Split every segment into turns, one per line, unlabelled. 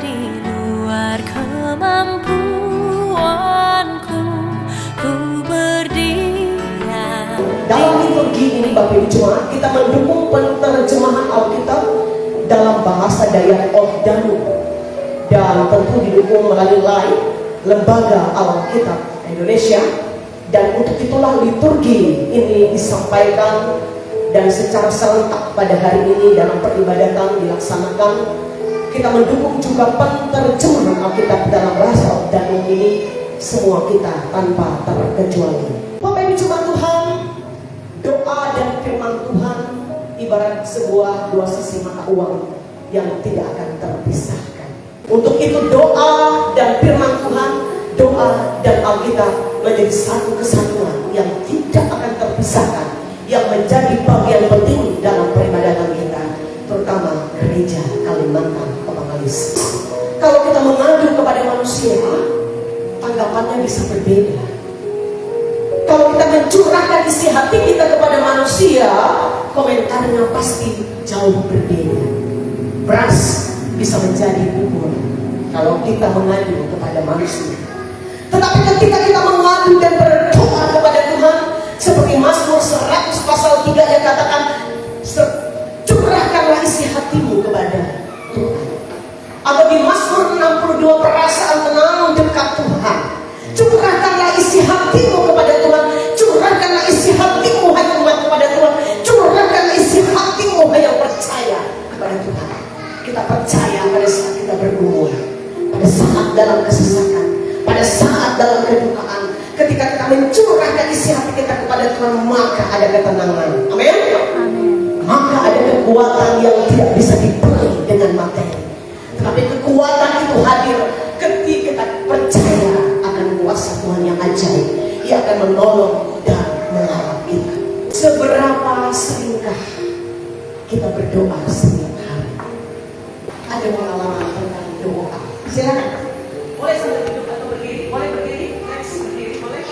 di luar kemampuanku, ku berdiam.
Dalam liturgi ini Bapak Ibu Jemaat, kita mendukung penerjemahan Alkitab dalam bahasa Dayak Odanu, dan tentu didukung melalui LAI, Lembaga Alkitab Indonesia. Dan untuk itulah liturgi ini disampaikan dan secara serentak pada hari ini dalam peribadatan dilaksanakan. Kita mendukung juga penerjemahan Alkitab dalam bahasa Odanu ini, semua kita tanpa terkecuali. Bapak Ibu Jemaat Tuhan, doa dan firman Tuhan ibarat sebuah dua sisi mata uang yang tidak akan terpisahkan. Untuk itu doa dan firman Tuhan, doa dan Alkitab menjadi satu kesatuan yang tidak akan terpisahkan, yang menjadi bagian penting dalam peribadatan kita, terutama gereja Kalimantan Pemanggalis. Kalau kita mengadu kepada manusia, tanggapannya bisa berbeda. Kalau kita mencurahkan isi hati kita kepada manusia, komentarnya pasti jauh berbeda. Beras bisa menjadi bubur kalau kita mengadu kepada manusia. Tetapi ketika kita mengadu dan berdoa kepada Tuhan, seperti Mazmur 100 pasal 3 yang katakan, curahkanlah isi hatimu kepada Tuhan. Atau di Mazmur 62, perasaan tenang dekat Tuhan. Curahkanlah isi hatimu kepada Tuhan. Curahkanlah isi hatimu hai umat kepada Tuhan. Curahkanlah isi hatimu hai yang percaya kepada Tuhan. Kita percaya pada saat kita bergumul, pada saat dalam kesesakan, pada saat dalam kedukaan. Ketika kita mencurahkan isi hati kita kepada Tuhan, maka ada ketenangan. Amin. Maka ada kekuatan yang tidak bisa dibeli dengan materi. Tetapi kekuatan itu hadir ketika kita percaya akan kuasa Tuhan yang ajaib. Ia akan menolong dan merawat kita. Seberapa seringkah kita berdoa setiap hari? Ada pengalaman tentang doa? Silakan. Boleh sambil duduk atau berdiri? Boleh berdiri? Next, berdiri boleh?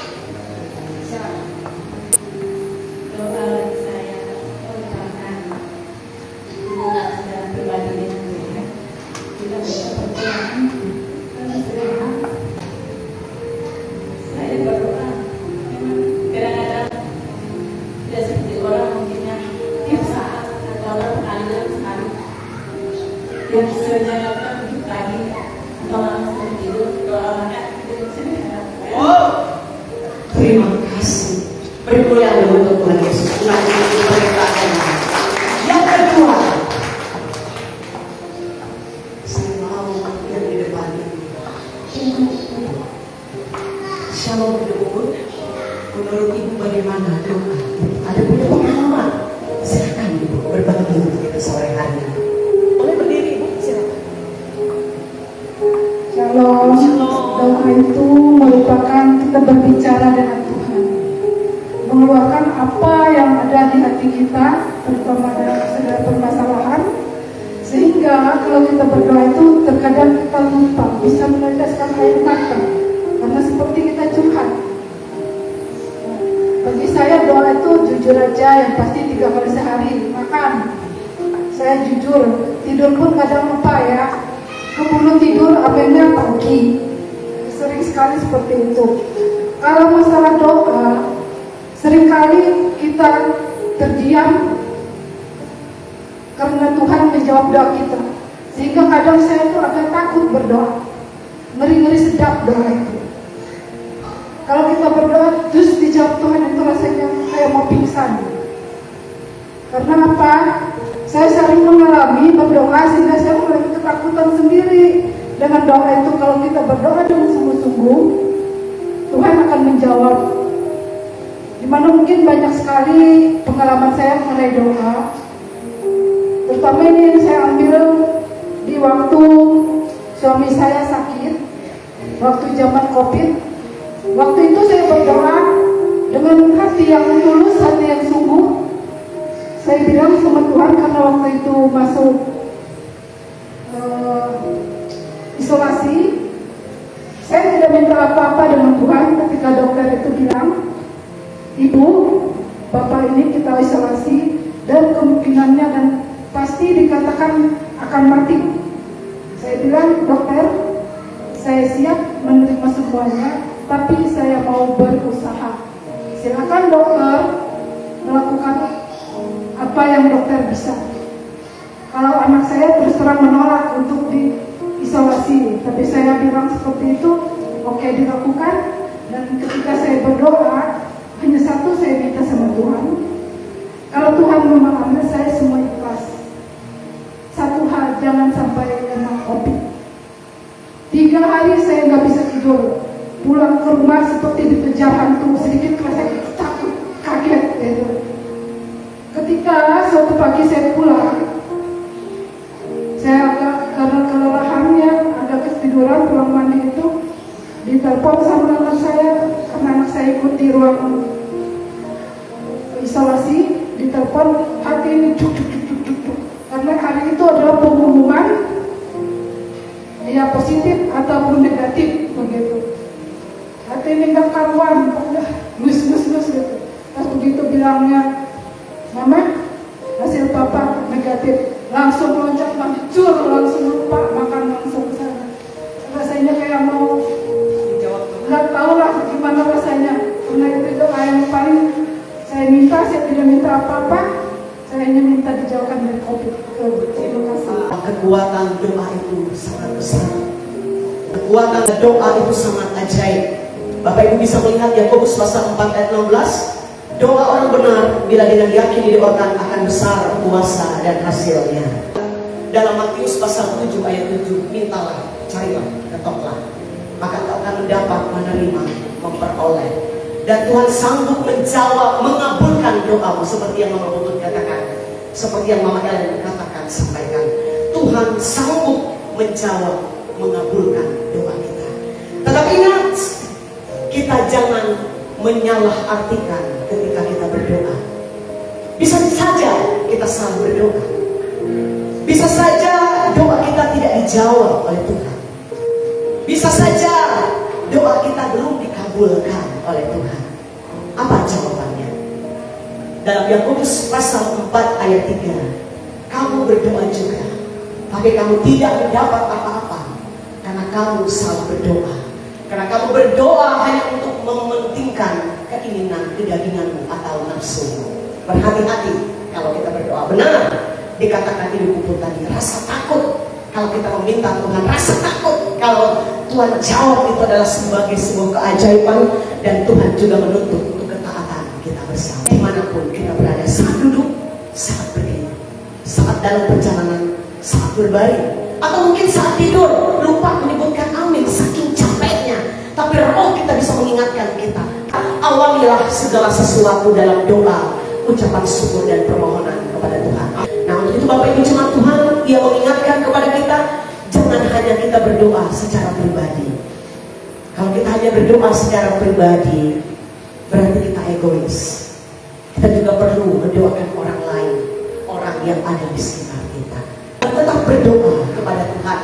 Silakan.
Doa saya merupakan hubungan dalam pribadi dengan Tuhan. Kita berdoa karena sederhana. Saya berdoa memang kadang-kadang tidak seperti orang mungkinnya tiap saat atau kali dalam sekali. Yang sebenarnya lakukan pagi atau malam sebelum tidur doa makan itu sederhana.
Oh, terima kasih. Bermulia untuk Tuhan Yesus. Yang kedua, saya mau yang di depan ini. Shalom Ibu. Menurut Ibu bagaimana doa? Ada punya pengalaman? Silakan Ibu berbagi untuk kita sore hari ini. Boleh berdiri Ibu? Silakan.
Shalom. Doa itu merupakan kita berbicara dengan Tuhan, mengeluarkan apa yang ada di hati kita, terutama dalam segala permasalahan, sehingga kalau kita berdoa itu terkadang kita lupa bisa meneteskan air mata karena seperti kita curhat. Bagi saya doa itu jujur aja, yang pasti 3 kali sehari makan. Saya jujur, tidur pun kadang lupa ya. Keburu tidur apanya pagi. Sering sekali seperti itu. Kalau masalah doa, seringkali kita terdiam karena Tuhan menjawab doa kita. Sehingga kadang saya itu agak takut berdoa. Ngeri-ngeri sedap doa itu. Kalau kita berdoa terus dijawab Tuhan, itu rasanya kayak mau pingsan. Karena apa? Saya sering mengalami berdoa sehingga saya mulai ketakutan sendiri. Dengan doa itu, kalau kita berdoa dengan sungguh-sungguh, Tuhan akan menjawab. Dimana mungkin banyak sekali pengalaman saya mengenai doa. Terutama ini yang saya ambil di waktu suami saya sakit, waktu zaman COVID. Waktu itu saya berdoa dengan hati yang tulus, hati yang sungguh. Saya bilang sama Tuhan, karena waktu itu masuk isolasi, saya tidak minta apa-apa dengan Tuhan. Ketika dokter itu bilang, Ibu, Bapak ini kita isolasi dan kemungkinannya dan pasti dikatakan akan mati. Saya bilang bilang, dokter, saya siap menerima semuanya, tapi saya mau berusaha. Silakan dokter melakukan apa yang dokter bisa. Kalau anak saya terus terang menolak untuk diisolasi, tapi saya bilang seperti itu, oke, dilakukan. Dan ketika saya berdoa, hanya satu saya minta sama Tuhan, kalau Tuhan memampu saya semua ikhlas. Satu hal, jangan sampai kena COVID. 3 hari saya nggak bisa tidur, pulang ke rumah seperti dikejar hantu, sedikit rasa takut, kaget gitu. Ketika suatu pagi saya pulang, saya agak karena kelelahannya, agak ketiduran, pulang mandi itu ditelepon sama anak saya, karena anak saya ikut di ruang isolasi, ditelepon, hati ini cuk. Karena hari itu adalah pengumuman ya positif ataupun negatif begitu. Hati ini nggak karuan, udah gus gitu. Pas begitu bilangnya, Mama, hasil papa negatif, langsung loncat mancur, langsung lupa makan langsung sana. Rasanya kayak mau nggak tahu lah gimana rasanya. Karena itu doa yang paling saya minta, saya tidak minta apa-apa, saya hanya minta dijauhkan dari COVID. Terima kasih.
Kekuatan doa itu sangat besar. Kekuatan doa itu sangat ajaib. Bapak Ibu bisa melihat Yakobus pasal 4 ayat 16. Doa orang benar bila dengan yakin didoakan akan besar kuasa dan hasilnya. Dalam Matius pasal 7 ayat 7, mintalah, carilah, ketoklah, maka kau akan mendapat, menerima, memperoleh. Dan Tuhan sanggup menjawab, mengabulkan doamu, seperti yang Mama Putut katakan, seperti yang Mama Ellen katakan, sampaikan. Tuhan sanggup menjawab, mengabulkan doa kita. Tetapi ingat, kita jangan menyalahartikan ketika kita berdoa. Bisa saja kita salah berdoa. Bisa saja doa kita tidak dijawab oleh Tuhan. Bisa saja doa kita belum dikabulkan oleh Tuhan. Apa jawabannya? Dalam Yakobus pasal 4 ayat 3, kamu berdoa juga, tapi kamu tidak mendapat apa-apa karena kamu salah berdoa. Karena kamu berdoa hanya untuk mementingkan keinginan kedaginganmu atau nafsumu. Berhati-hati kalau kita berdoa. Benar dikatakan di buku tadi, rasa takut. Kalau kita meminta Tuhan, rasa takut. Kalau Tuhan jawab, itu adalah sebagai sebuah keajaiban. Dan Tuhan juga menuntut untuk ketaatan kita bersama. Dimanapun kita berada, saat duduk, saat berdiri, saat dalam perjalanan, saat berbaring, atau mungkin saat tidur, lupa menyebutkan amin saking capeknya. Tapi roh kita bisa mengingatkan kita. Awalilah segala sesuatu dalam doa, ucapan syukur dan permohonan kepada Tuhan. Nah, untuk itu Bapak Ibu jemaat Tuhan, Ia mengingatkan kepada kita, jangan hanya kita berdoa secara pribadi. Kalau kita hanya berdoa secara pribadi, berarti kita egois. Kita juga perlu mendoakan orang lain, orang yang ada di sekitar kita. Tetap berdoa kepada Tuhan,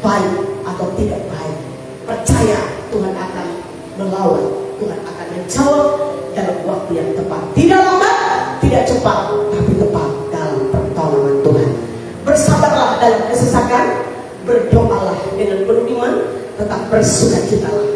baik atau tidak baik. Percaya Tuhan akan melawat, Tuhan akan menjawab dalam waktu yang tepat. Tidak lambat, tidak cepat, tapi tepat dalam pertolongan Tuhan. Bersabarlah dalam kesesakan, berdoalah dengan penuh iman, tetap bersukacitalah